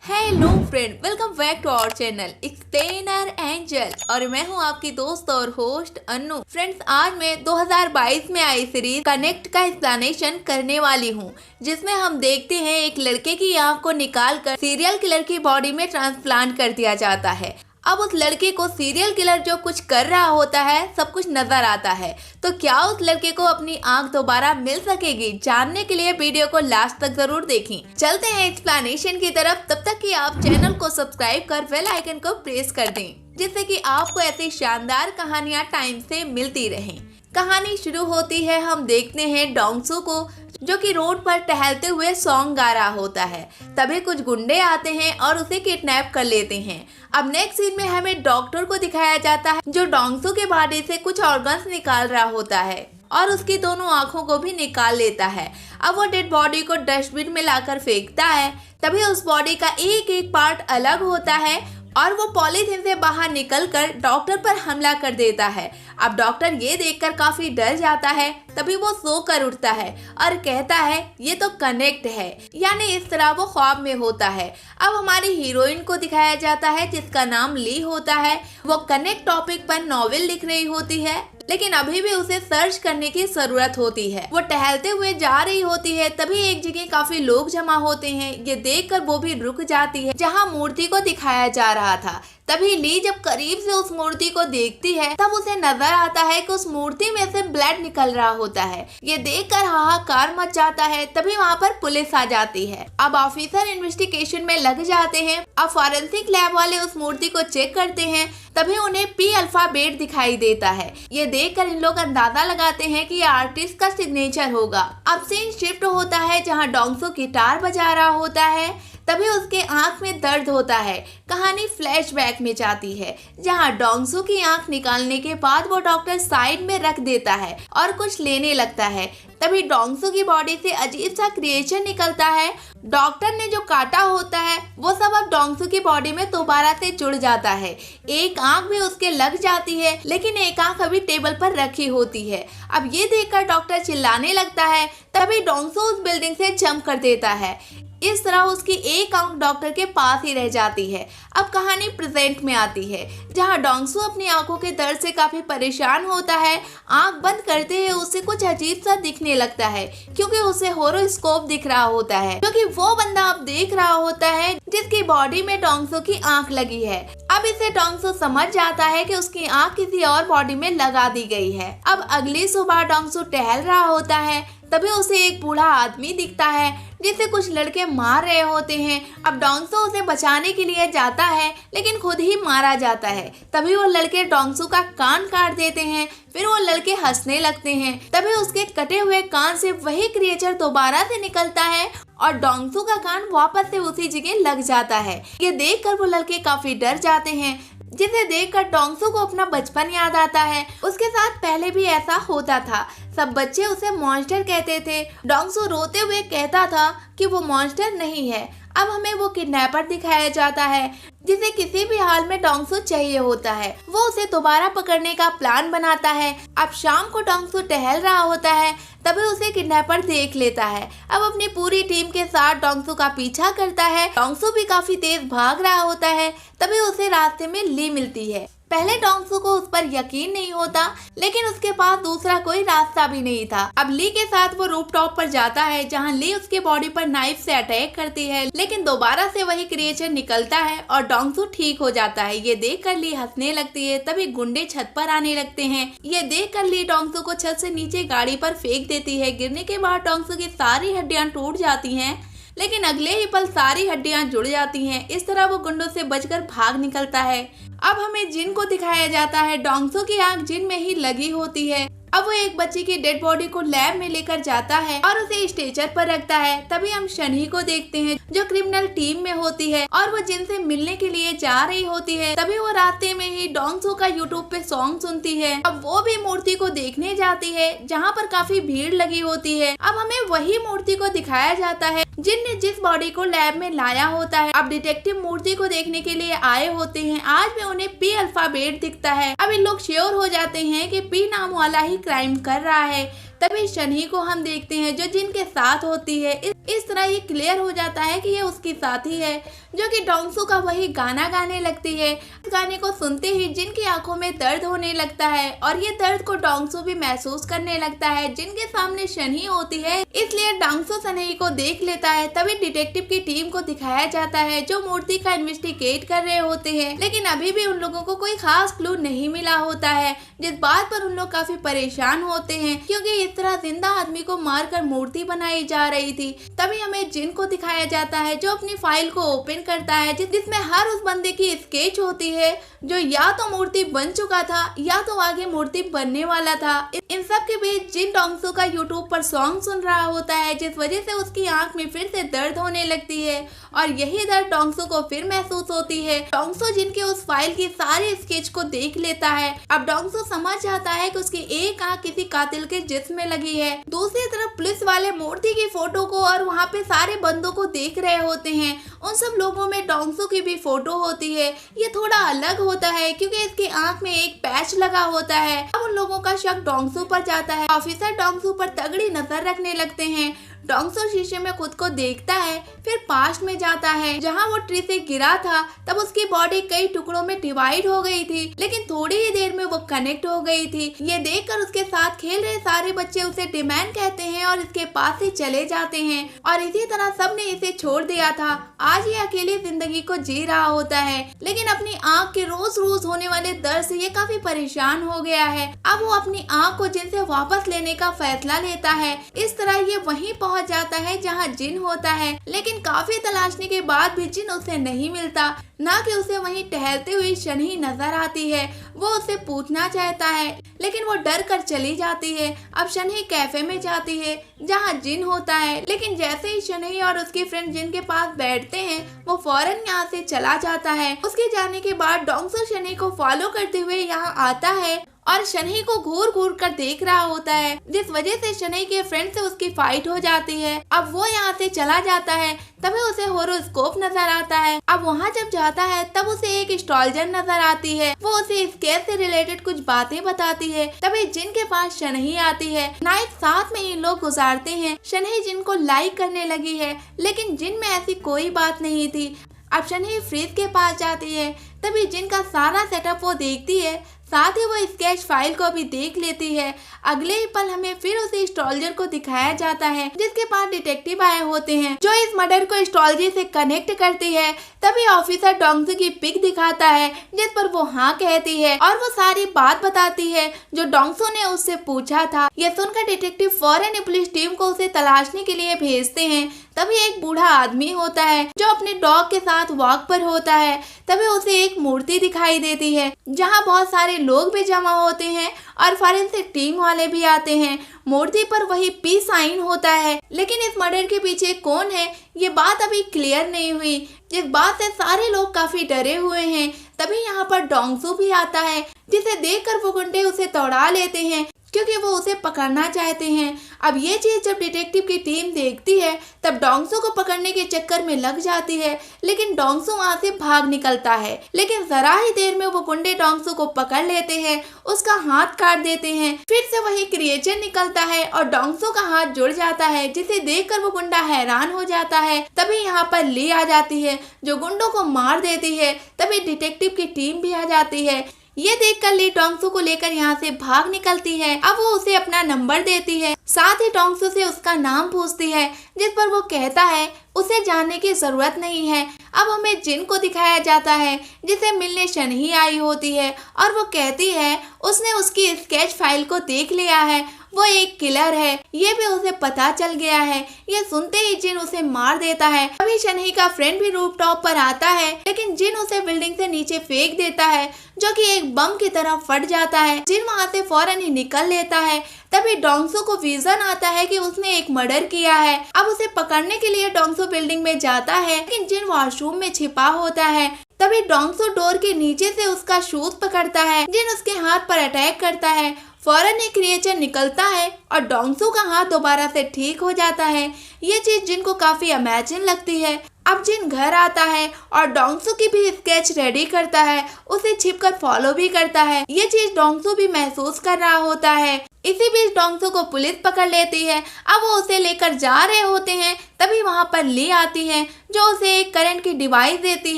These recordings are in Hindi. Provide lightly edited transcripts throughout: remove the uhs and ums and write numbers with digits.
Hello friend, welcome back to our channel explainer angel और मैं हूं आपकी दोस्त और होस्ट अन्नू। फ्रेंड्स, आज मैं 2022 में आई सीरीज कनेक्ट का एक्सप्लेनेशन करने वाली हूं, जिसमें हम देखते हैं एक लड़के की आंख को निकालकर सीरियल किलर की बॉडी में ट्रांसप्लांट कर दिया जाता है। अब उस लड़के को सीरियल किलर जो कुछ कर रहा होता है सब कुछ नजर आता है, तो क्या उस लड़के को अपनी आंख दोबारा मिल सकेगी? जानने के लिए वीडियो को लास्ट तक जरूर देखें। चलते हैं एक्सप्लेनेशन की तरफ। तब तक कि आप चैनल को सब्सक्राइब कर बेल आइकन को प्रेस कर दें, जिससे कि आपको ऐसी शानदार कहानियां टाइम से मिलती रहें। कहानी शुरू होती है, हम देखते हैं डोंगसू को जो कि रोड पर टहलते हुए सॉन्ग गा रहा होता है। तभी कुछ गुंडे आते हैं और उसे किडनैप कर लेते हैं। अब नेक्स्ट सीन में हमें डॉक्टर को दिखाया जाता है जो डोंगसू के बॉडी से कुछ ऑर्गन्स निकाल रहा होता है और उसकी दोनों आंखों को भी निकाल लेता है। अब वो डेड बॉडी को डस्टबिन में लाकर फेंकता है। तभी उस बॉडी का एक एक पार्ट अलग होता है और वो पॉलीथीन से बाहर निकलकर डॉक्टर पर हमला कर देता है। अब डॉक्टर ये देखकर काफी डर जाता है। तभी वो सो कर उठता है और कहता है ये तो कनेक्ट है, यानी इस तरह वो ख्वाब में होता है। अब हमारी हीरोइन को दिखाया जाता है जिसका नाम ली होता है। वो कनेक्ट टॉपिक पर नॉवेल लिख रही होती है, लेकिन अभी भी उसे सर्च करने की जरूरत होती है। वो टहलते हुए जा रही होती है, तभी एक जगह काफी लोग जमा होते हैं। ये देखकर वो भी रुक जाती है जहाँ मूर्ति को दिखाया जा रहा था। तभी ली जब करीब से उस मूर्ति को देखती है तब उसे नजर आता है कि उस मूर्ति में से ब्लड निकल रहा होता है। ये देखकर हाहाकार मच जाता है। तभी वहाँ पर पुलिस आ जाती है। अब ऑफिसर इन्वेस्टिगेशन में लग जाते हैं। अब फॉरेंसिक लैब वाले उस मूर्ति को चेक करते हैं। तभी उन्हें पी अल्फाबेट दिखाई देता है। ये देखकर इन लोग अंदाजा लगाते हैं कि ये आर्टिस्ट का सिग्नेचर होगा। अब सीन शिफ्ट होता है जहाँ डोंगसू गिटार बजा रहा होता है। तभी उसके आंख में दर्द होता है। कहानी फ्लैशबैक में जाती है जहां डोंगसू की आंख निकालने के बाद वो डॉक्टर साइड में रख देता है और कुछ लेने लगता है। तभी डोंगसू की बॉडी से अजीब सा क्रिएचर निकलता है। डॉक्टर ने जो काटा होता है वो सब अब डोंगसू की बॉडी में दोबारा से जुड़ जाता है। एक आंख भी उसके लग जाती है, लेकिन एक आंख अभी टेबल पर रखी होती है। अब ये देखकर डॉक्टर चिल्लाने लगता है। तभी डोंगसू उस बिल्डिंग से जंप कर देता है। इस तरह उसकी एक आंख डॉक्टर के पास ही रह जाती है। अब कहानी प्रेजेंट में आती है जहां डोंगसू अपनी आंखों के दर्द से काफी परेशान होता है। आंख बंद करते ही उसे कुछ अजीब सा दिखने लगता है, क्योंकि उसे होरोस्कोप दिख रहा होता है, क्योंकि वो बंदा अब देख रहा होता है जिसकी बॉडी में डोंगसू की आंख लगी है। अब इसे डोंगसू समझ जाता है कि उसकी आंख किसी और बॉडी में लगा दी गई है। अब अगली सुबह डोंगसू टहल रहा होता है। तभी उसे एक बूढ़ा आदमी दिखता है जिसे कुछ लड़के मार रहे होते हैं। अब डोंगसू उसे बचाने के लिए जाता है, लेकिन खुद ही मारा जाता है। तभी वो लड़के डोंगसू का कान काट देते हैं। फिर वो लड़के हंसने लगते हैं। तभी उसके कटे हुए कान से वही क्रिएचर दोबारा से निकलता है और डोंगसू का कान वापस से उसी जगह लग जाता है। ये देखकर वो लड़के काफी डर जाते हैं, जिसे देखकर डोंगसू को अपना बचपन याद आता है। उसके साथ पहले भी ऐसा होता था। सब बच्चे उसे मॉन्स्टर कहते थे। डोंगसू रोते हुए कहता था कि वो मॉन्स्टर नहीं है। अब हमें वो किडनैपर दिखाया जाता है जिसे किसी भी हाल में डोंगसू चाहिए होता है। वो उसे दोबारा पकड़ने का प्लान बनाता है। अब शाम को डोंगसू टहल रहा होता है। तभी उसे किडनैपर देख लेता है। अब अपनी पूरी टीम के साथ डोंगसू का पीछा करता है। डोंगसू भी काफी तेज भाग रहा होता है। तभी उसे रास्ते में ली मिलती है। पहले डोंगसू को उस पर यकीन नहीं होता, लेकिन उसके पास दूसरा कोई रास्ता भी नहीं था। अब ली के साथ वो रूफटॉप पर जाता है जहां ली उसके बॉडी पर नाइफ से अटैक करती है, लेकिन दोबारा से वही क्रिएचर निकलता है और डोंगसू ठीक हो जाता है। ये देखकर ली हंसने लगती है। तभी गुंडे छत पर आने लगते हैं। ये देखकर ली डोंगसू को छत से नीचे गाड़ी पर फेंक देती है। गिरने के बाद डोंगसू की सारी हड्डियां टूट जाती हैं, लेकिन अगले ही पल सारी हड्डियां जुड़ जाती हैं। इस तरह वो गुंडों से बचकर भाग निकलता है। अब हमें जिन को दिखाया जाता है। डोंगसू की आंख जिन में ही लगी होती है। अब वो एक बच्चे की डेड बॉडी को लैब में लेकर जाता है और उसे स्ट्रेचर पर रखता है। तभी हम शनि को देखते हैं जो क्रिमिनल टीम में होती है और वो जिन से मिलने के लिए जा रही होती है। तभी वो रास्ते में ही डोंगसू का यूट्यूब पे सॉन्ग सुनती है। अब वो भी मूर्ति को देखने जाती है जहाँ पर काफी भीड़ लगी होती है। अब हमें वही मूर्ति को दिखाया जाता है जिनने जिस बॉडी को लैब में लाया होता है। अब डिटेक्टिव मूर्ति को देखने के लिए आए होते हैं। आज भी उन्हें पी अल्फाबेट दिखता है। अब इन लोग श्योर हो जाते हैं कि पी नाम वाला ही क्राइम कर रहा है। तभी शनही को हम देखते हैं जो जिनके साथ होती है। इस तरह ये क्लियर हो जाता है कि ये उसकी साथी है जो कि डोंगसू का वही गाना गाने लगती है। इस गाने को सुनते ही जिनकी आंखों में दर्द होने लगता है और ये दर्द को डोंगसू भी महसूस करने लगता है। जिनके सामने शनही होती है इसलिए डोंगसू शनही को देख लेता है। तभी डिटेक्टिव की टीम को दिखाया जाता है जो मूर्ति का इन्वेस्टिगेट कर रहे होते हैं, लेकिन अभी भी उन लोगों को कोई खास क्लू नहीं मिला होता है, जिस बात पर उन लोग काफी परेशान होते हैं क्योंकि इस तरह जिंदा आदमी को मारकर मूर्ति बनाई जा रही थी। तभी हमें जिन को दिखाया जाता है जो अपनी फाइल को ओपन करता है जिसमें हर उस बंदे की स्केच होती है जो या तो मूर्ति बन चुका था या तो आगे मूर्ति बनने वाला था। इन सब के बीच जिन डोंगसू का यूट्यूब पर सॉन्ग सुन रहा होता है जिस वजह से उसकी आंख में फिर से दर्द होने लगती है और यही दर्द डोंगसू को फिर महसूस होती है। डोंगसू जिनके उस फाइल की सारी स्केच को देख लेता है। अब डोंगसू समझ जाता है कि उसकी एक आंख किसी कातिल के जिस्म में लगी है। दूसरी तरफ पुलिस वाले मूर्ति की फोटो को और वहाँ पे सारे बंदों को देख रहे होते हैं। उन सब लोगों में डोंगसू की भी फोटो होती है। ये थोड़ा अलग होता है क्योंकि इसकी आंख में एक पैच लगा होता है। अब उन लोगों का शक डोंगसू पर जाता है। ऑफिसर डोंगसू पर तगड़ी नजर रखने लगते हैं। डोंगसू शीशे में खुद को देखता है, फिर पास्ट में जाता है जहां वो ट्री से गिरा था। तब उसकी बॉडी कई टुकड़ों में डिवाइड हो गई थी, लेकिन थोड़ी ही देर में वो कनेक्ट हो गई थी। ये देखकर उसके साथ खेल रहे सारे बच्चे उसे डिमैन कहते हैं और इसके पास से चले जाते हैं और इसी तरह सबने इसे छोड़ दिया था। आज ये अकेली जिंदगी को जी रहा होता है, लेकिन अपनी आँख के रोज रोज होने वाले दर्द से ये काफी परेशान हो गया है। अब वो अपनी आँख को जिन से वापस लेने का फैसला लेता है। इस तरह ये वहीं पहुंच जाता है जहां जिन होता है, लेकिन काफी तलाशने के बाद भी जिन उसे नहीं मिलता। ना कि उसे वहीं टहलती हुई शनही नजर आती है। वो उसे पूछना चाहता है लेकिन वो डर कर चली जाती है। अब शनही कैफे में जाती है जहां जिन होता है, लेकिन जैसे ही शनही और उसकी फ्रेंड जिन के पास बैठते हैं वो फौरन यहाँ से चला जाता है। उसके जाने के बाद डोंगसू शनही को फॉलो करते हुए यहाँ आता है और शनही को घूर घूर कर देख रहा होता है, जिस वजह से शनही के फ्रेंड से उसकी फाइट हो जाती है। अब वो यहाँ से चला जाता है। तभी उसे होरोस्कोप नजर आता है। अब वहाँ जब जाता है तब उसे एक एस्ट्रोलॉजर नजर आती है। वो उसे इस केस से रिलेटेड कुछ बातें बताती है। तभी जिन के पास शनही आती है। नाइट साथ में ही लोग गुजारते हैं। शनही जिन को लाइक करने लगी है, लेकिन जिन में ऐसी कोई बात नहीं थी। अब शनही फ्रीज के पास जाती है। तभी जिन का सारा सेटअप वो देखती है, साथ ही वो स्केच फाइल को भी देख लेती है। अगले ही पल हमें फिर उसे एस्ट्रोलॉजर को दिखाया जाता है जिसके पास डिटेक्टिव आए होते हैं जो इस मर्डर को एस्ट्रोलॉजी से कनेक्ट करती है। तभी ऑफिसर डोंगसू की पिक दिखाता है जिस पर वो हाँ कहती है और वो सारी बात बताती है जो डोंगसू ने उससे पूछा था। यह सुनकर डिटेक्टिव फौरन पुलिस टीम को उसे तलाशने के लिए भेजते हैं। तभी एक बूढ़ा आदमी होता है जो अपने डॉग के साथ वॉक पर होता है। तभी उसे एक मूर्ति दिखाई देती है जहाँ बहुत सारे लोग भी जमा होते हैं और फॉरेंसिक टीम वाले भी आते हैं। मूर्ति पर वही पीस साइन होता है, लेकिन इस मर्डर के पीछे कौन है ये बात अभी क्लियर नहीं हुई, जिस बात से सारे लोग काफी डरे हुए हैं। तभी यहाँ पर डोंगसू भी आता है जिसे देखकर वो गुंडे उसे दौड़ा लेते हैं क्योंकि वो उसे पकड़ना चाहते हैं। अब ये चीज जब डिटेक्टिव की टीम देखती है तब डोंगसू को पकड़ने के चक्कर में लग जाती है, लेकिन डोंगसू वहाँ से भाग निकलता है। लेकिन जरा ही देर में वो गुंडे डोंगसू को पकड़ लेते हैं, उसका हाथ काट देते हैं। फिर से वही क्रिएचर निकलता है और डोंगसू का हाथ जुड़ जाता है, जिसे देखकर वो गुंडा हैरान हो जाता है। तभी यहाँ पर ली आ जाती है जो गुंडों को मार देती है। तभी डिटेक्टिव की टीम भी आ जाती है। ये देखकर ली डोंगसू को लेकर यहाँ से भाग निकलती है। अब वो उसे अपना नंबर देती है, साथ ही डोंगसू से उसका नाम पूछती है, जिस पर वो कहता है उसे जानने की जरूरत नहीं है। अब हमें जिन को दिखाया जाता है जिसे मिलने शनही आई होती है और वो कहती है उसने उसकी स्केच फाइल को देख लिया है, वो एक किलर है, ये भी उसे पता चल गया है। ये सुनते ही जिन उसे मार देता है। अभी शनही का फ्रेंड भी रूफटॉप पर आता है, लेकिन जिन उसे बिल्डिंग से नीचे फेंक देता है जो कि एक बम की तरह फट जाता है। जिन वहाँ से फौरन ही निकल लेता है। तभी डोंगसू को विजन आता है कि उसने एक मर्डर किया है। अब उसे पकड़ने के लिए डोंगसू बिल्डिंग में जाता है, लेकिन जिन वॉशरूम में छिपा होता है। तभी डोंगसू डोर के नीचे से उसका शूज पकड़ता है। जिन उसके हाथ पर अटैक करता है। फौरन एक क्रिएचर निकलता है और डोंगसू का हाथ दोबारा से ठीक हो जाता है। ये चीज जिन को काफी अमेजिंग लगती है। अब जिन घर आता है और डोंगसू की भी स्केच रेडी करता है, उसे छिपकर फॉलो भी करता है। ये चीज डोंगसू भी महसूस कर रहा होता है। इसी बीच डोंगसू को पुलिस पकड़ लेती है। अब वो उसे लेकर जा रहे होते हैं, तभी वहाँ पर ली आती है जो उसे एक करंट की डिवाइस देती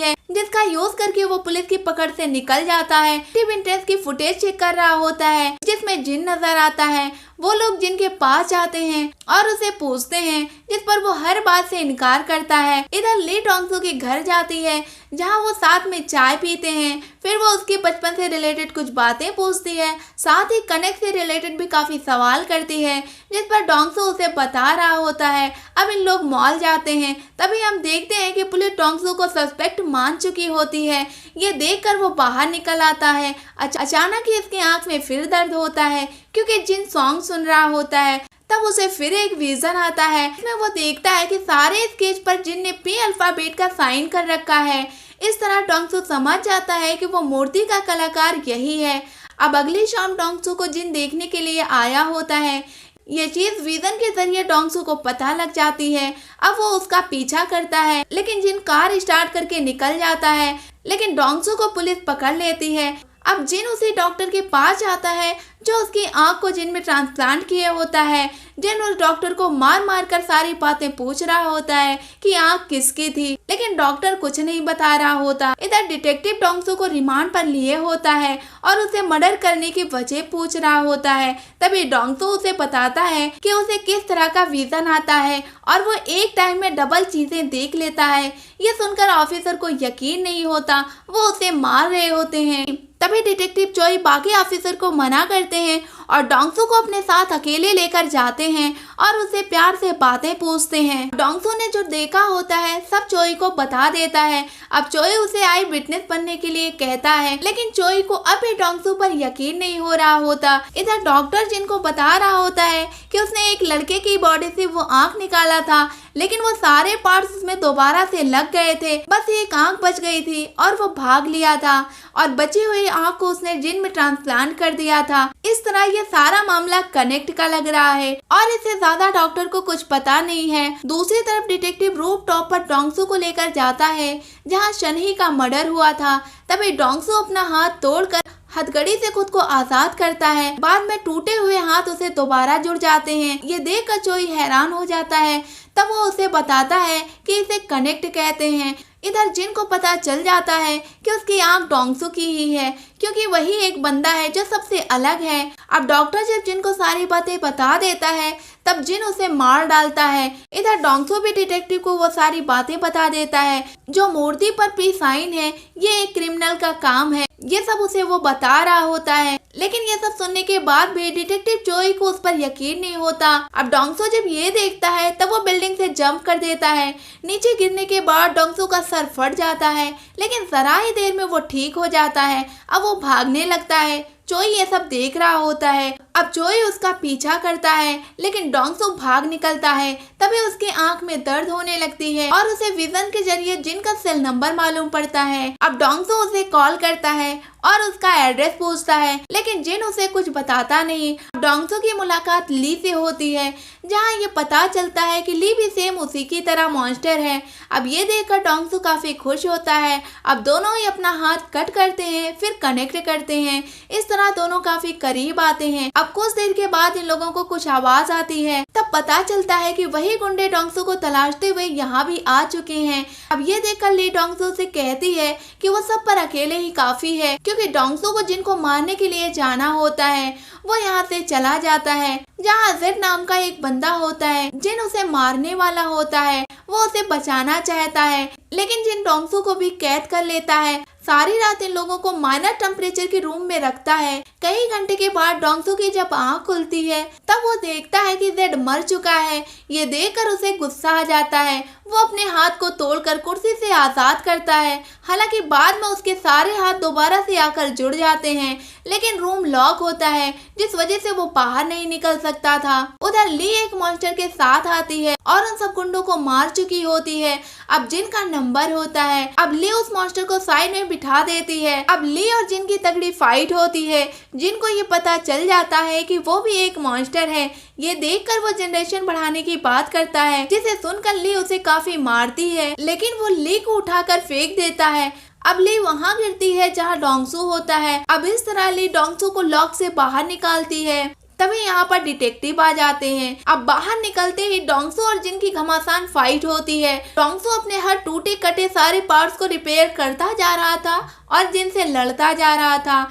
है, जिसका यूज करके वो पुलिस की पकड़ से निकल जाता है। टिप इंटरेस्ट की फुटेज चेक कर रहा होता है जिसमें जिन नजर आता है। वो लोग जिनके पास जाते हैं और उसे पूछते हैं, जिस पर वो हर बात से इनकार करता है। इधर ली डोंगसू के घर जाती है जहाँ वो साथ में चाय पीते हैं। फिर वो उसके बचपन से रिलेटेड कुछ बातें पूछती है, साथ ही कनेक्ट से रिलेटेड भी काफी सवाल करती है, जिस पर डोंगसू उसे बता रहा होता है। अब इन लोग मॉल जाते हैं, तभी हम देखते हैं कि पुलिस डोंगसू को सस्पेक्ट मान चुकी होती है। ये देखकर वो बाहर निकल आता है। अचानक ही इसकी आंख में फिर दर्द होता है क्योंकि जिन सॉन्ग सुन रहा होता है। तब उसे फिर एक विजन आता है, इसमें वो देखता है कि सारे स्केच पर जिन ने पी अल्फाबेट का साइन कर रखा है। इस तरह डोंगसू समझ जाता है कि वो मूर्ति का कलाकार यही है। अब अगली शाम डोंगसू को जिन देखने के लिए आया होता है। ये चीज विजन के जरिए डोंगसू को पता लग जाती है। अब वो उसका पीछा करता है, लेकिन जिन कार स्टार्ट करके निकल जाता है, लेकिन डोंगसू को पुलिस पकड़ लेती है। अब जिन उसी डॉक्टर के पास जाता है जो उसकी आंख को जिन में ट्रांसप्लांट किया होता है। जिन उस डॉक्टर को मार मार कर सारी बातें पूछ रहा होता है कि आंख किसकी थी, लेकिन डॉक्टर कुछ नहीं बता रहा होता। इधर डिटेक्टिव डोंगसू को रिमांड पर लिए होता है और उसे मर्डर करने की वजह पूछ रहा होता है। तभी डोंगसू उसे बताता है कि उसे किस तरह का विजन आता है और वो एक टाइम में डबल चीजें देख लेता है। ये सुनकर ऑफिसर को यकीन नहीं होता, वो उसे मार रहे होते हैं। तभी डिटेक्टिव चोई बाकी ऑफिसर को मना करते हैं और डोंगसू को अपने साथ अकेले लेकर जाते हैं और उसे प्यार से बातें पूछते हैं। डोंगसू ने जो देखा होता है सब चोई को बता देता है। अब चोई उसे आई विटनेस बनने के लिए कहता है, लेकिन चोई को अब भी डोंगसू पर यकीन नहीं हो रहा होता। इधर डॉक्टर जिनको बता रहा होता है कि उसने एक लड़के की बॉडी से वो आंख निकाला था, लेकिन वो सारे पार्ट्स उसमें दोबारा से लग गए थे, बस एक आंख बच गई थी और वो भाग लिया था और बची हुई आंख को उसने जिन में ट्रांसप्लांट कर दिया था। इस तरह ये सारा मामला कनेक्ट का लग रहा है और इससे ज्यादा डॉक्टर को कुछ पता नहीं है। दूसरी तरफ डिटेक्टिव रूफ टॉप पर डोंगसू को लेकर जाता है जहाँ शनही का मर्डर हुआ था। तभी डोंगसू अपना हाथ तोड़कर हथकड़ी से खुद को आजाद करता है। बाद में टूटे हुए हाथ उसे दोबारा जुड़ जाते हैं। ये देखकर चोई हैरान हो जाता है। तब वो उसे बताता है कि इसे कनेक्ट कहते हैं। इधर जिन को पता चल जाता है कि उसकी आंख डोंगसू की ही है, क्योंकि वही एक बंदा है जो सबसे अलग है। अब डॉक्टर जब जिन को सारी बातें बता देता है तब जिन उसे मार डालता है। इधर डोंगसू भी डिटेक्टिव को वो सारी बातें बता देता है। जो मूर्ति पर पी साइन है ये एक क्रिमिनल का काम है, ये सब उसे वो बता रहा होता है। लेकिन ये सब सुनने के बाद भी डिटेक्टिव चोई को उस पर यकीन नहीं होता। अब डोंगसू जब ये देखता है तब वो बिल्डिंग से जंप कर देता है। नीचे गिरने के बाद डोंगसू का सर फट जाता है, लेकिन जरा ही देर में वो ठीक हो जाता है। अब वो भागने लगता है। चोई ये सब देख रहा होता है। अब चोई उसका पीछा करता है, लेकिन डोंगसू भाग निकलता है। तभी उसके आंख में दर्द होने लगती है और उसे विजन के जरिए जिन का सेल नंबर मालूम पड़ता है। अब डोंगसू उसे कॉल करता है और उसका एड्रेस पूछता है, लेकिन जिन उसे कुछ बताता नहीं। डोंगसू की मुलाकात ली से होती है, जहाँ ये पता चलता है कि ली भी सेम उसी की तरह मॉन्स्टर है। अब ये देखकर डोंगसू काफी खुश होता है। अब दोनों ही अपना हाथ कट करते हैं, फिर कनेक्ट करते हैं। इस तरह दोनों काफी करीब आते हैं। अब कुछ देर के बाद इन लोगों को कुछ आवाज आती है। तब पता चलता है कि वही गुंडे डोंगसू को तलाशते हुए यहाँ भी आ चुके हैं। अब ये देखकर ली डोंगसू से कहती है कि वो सब पर अकेले ही काफी है, क्योंकि डोंगसू को जिनको मारने के लिए जाना होता है वो यहाँ से चला जाता है। जहाँ जेड नाम का एक बंदा होता है जिन उसे मारने वाला होता है, वो उसे बचाना चाहता है, लेकिन जिन डोंगसू को भी कैद कर लेता है। सारी रात इन लोगों को माइनस टेम्परेचर के रूम में रखता है। कई घंटे के बाद डोंगसू की जब आंख खुलती है तब वो देखता है कि जेड मर चुका है। ये देखकर उसे गुस्सा आ जाता है। वो अपने हाथ को तोड़कर कुर्सी से आजाद करता है। हालांकि बाद में उसके सारे हाथ दोबारा से आकर जुड़ जाते हैं, लेकिन रूम लॉक होता है जिस वजह से वो बाहर नहीं निकल सकता था। उधर ली एक मॉन्स्टर के साथ आती है और उन सब गुंडों को मार चुकी होती है। अब जिन का नंबर होता है। अब ली उस मॉन्स्टर को साइड में बिठा देती है। अब ली और जिन की तगड़ी फाइट होती है। जिन को ये पता चल जाता है कि वो भी एक मॉन्स्टर है। ये देखकर वो जनरेशन बढ़ाने की बात करता है, जिसे सुनकर ली उसे काफी मारती है, लेकिन वो ली को उठाकर फेंक देता है। अब ली वहाँ गिरती है जहाँ डोंगसू होता है। अब इस तरह ली डोंगसू को लॉक से बाहर निकालती है। तभी यहाँ पर डिटेक्टिव आ जाते हैं। अब बाहर निकलते ही डोंगसू और जिन की घमासान फाइट होती है। डोंगसू अपने हर टूटे कटे सारे पार्ट्स को रिपेयर करता जा रहा था और जिन से लड़ता जा रहा था।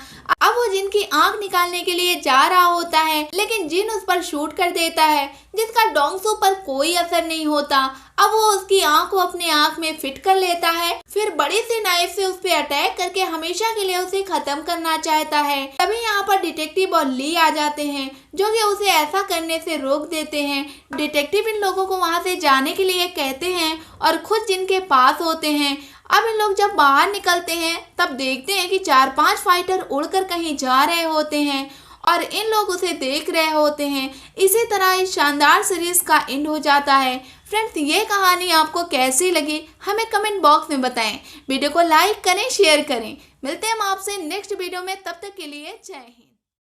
अब वो जिन की आंख निकालने के लिए जा रहा होता है, लेकिन जिन उस पर शूट कर देता है जिसका डोंगसू पर कोई असर नहीं होता। अब वो उसकी आंख को अपने आंख में फिट कर लेता है, फिर बड़ी सी नाइफ से उस पर अटैक करके हमेशा के लिए उसे खत्म करना चाहता है। तभी यहाँ पर डिटेक्टिव और ली आ जाते हैं जो कि उसे ऐसा करने से रोक देते हैं। डिटेक्टिव इन लोगों को वहाँ से जाने के लिए कहते हैं और खुद जिनके पास होते हैं। अब इन लोग जब बाहर निकलते हैं तब देखते हैं कि 4-5 फाइटर उड़कर कहीं जा रहे होते हैं और इन लोग उसे देख रहे होते हैं। इसी तरह इस शानदार सीरीज का एंड हो जाता है। फ्रेंड्स, ये कहानी आपको कैसी लगी हमें कमेंट बॉक्स में बताएं। वीडियो को लाइक करें, शेयर करें। मिलते हैं हम आपसे नेक्स्ट वीडियो में, तब तक के लिए जय हिंद।